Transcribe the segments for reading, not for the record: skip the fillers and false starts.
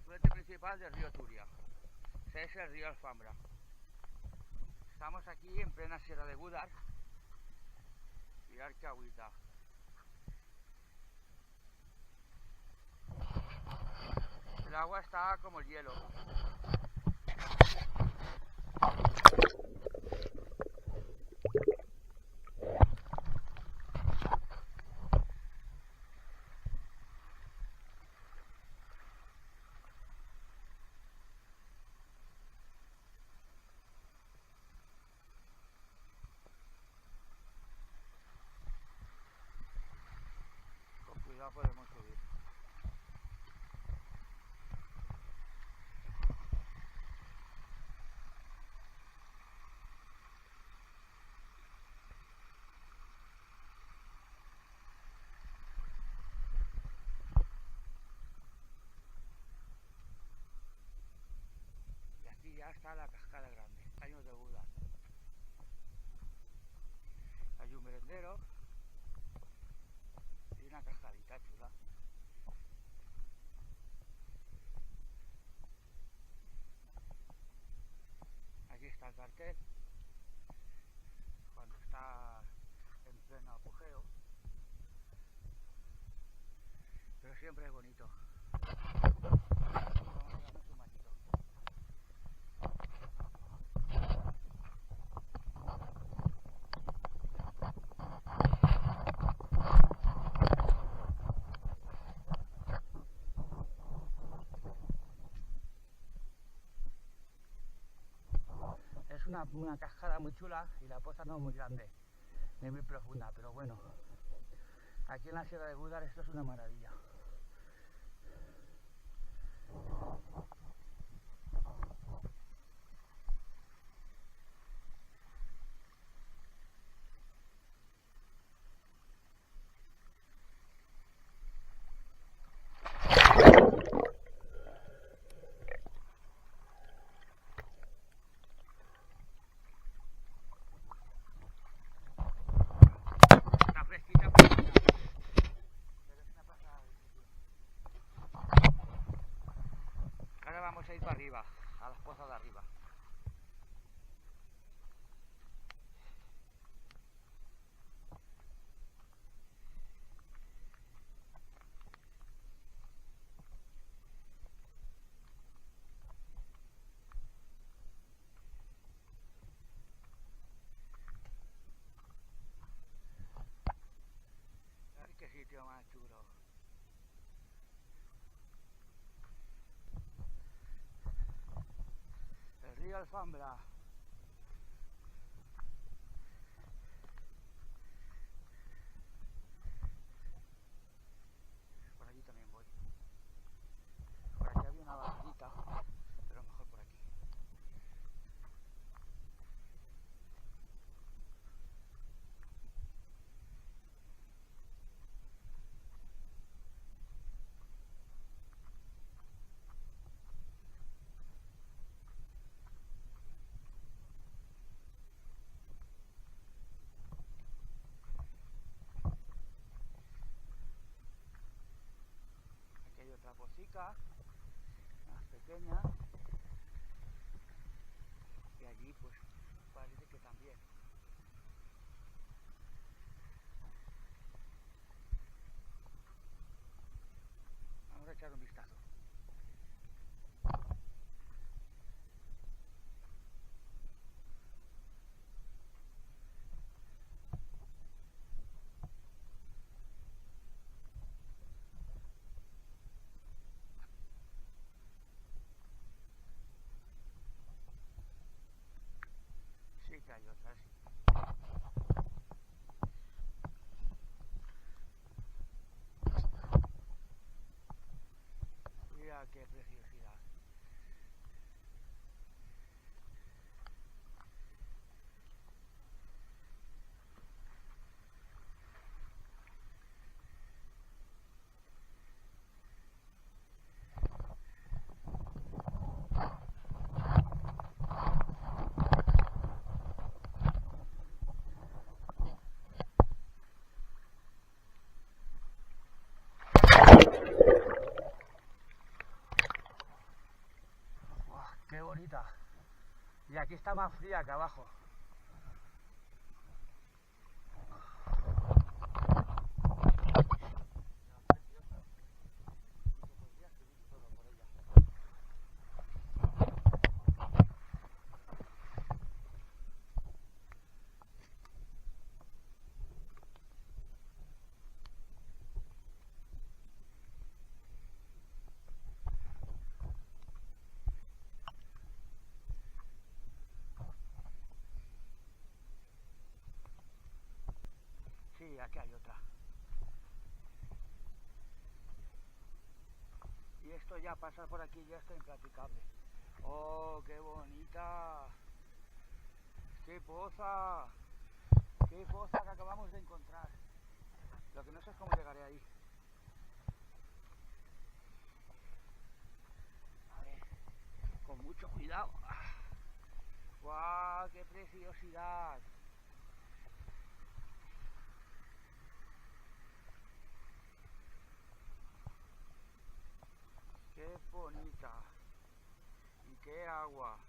afluente principal del río Turia. Ese es el río Alfambra. Estamos aquí en plena Sierra de Gúdar. Mirad qué agüita. El agua está como el hielo. Con cuidado podemos subir. Y aquí ya está la cascada grande, Caños de Gúdar. Hay un merendero y una cascadita chula. Aquí está el cartel, cuando está en pleno apogeo, pero siempre es bonito. Vamos a darnos un bañito. Es una cascada muy chula y la poza no es muy grande, ni muy profunda, pero bueno, aquí en la Sierra de Gúdar esto es una maravilla. Está fresquita, pero es una pasada de sitio. Ahora vamos a ir para arriba, a las pozas de arriba. Ay, qué sitio más chulo. El río Alfambra. Por allí también voy. Por aquí había una barquita, pero mejor por aquí. Aquí hay otra pocica, más pequeña. Y allí pues parece que también. Vamos a echar un vistazo. Sí que hay otras, sí. bonita. Y aquí está más fría que abajo. Sí, aquí hay otra. Y esto ya, pasar por aquí ya está impracticable. ¡Oh, qué bonita! ¡Qué poza! ¡Qué poza que acabamos de encontrar! Lo que no sé es cómo llegaré ahí. A ver, con mucho cuidado. ¡Guau! ¡Qué preciosidad! ¡Qué bonita! ¡Y qué agua!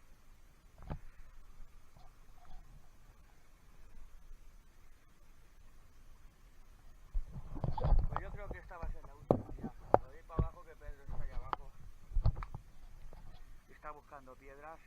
Pues yo creo que esta va a ser la última ya. Lo doy para abajo, que Pedro está allá abajo. Está buscando piedras.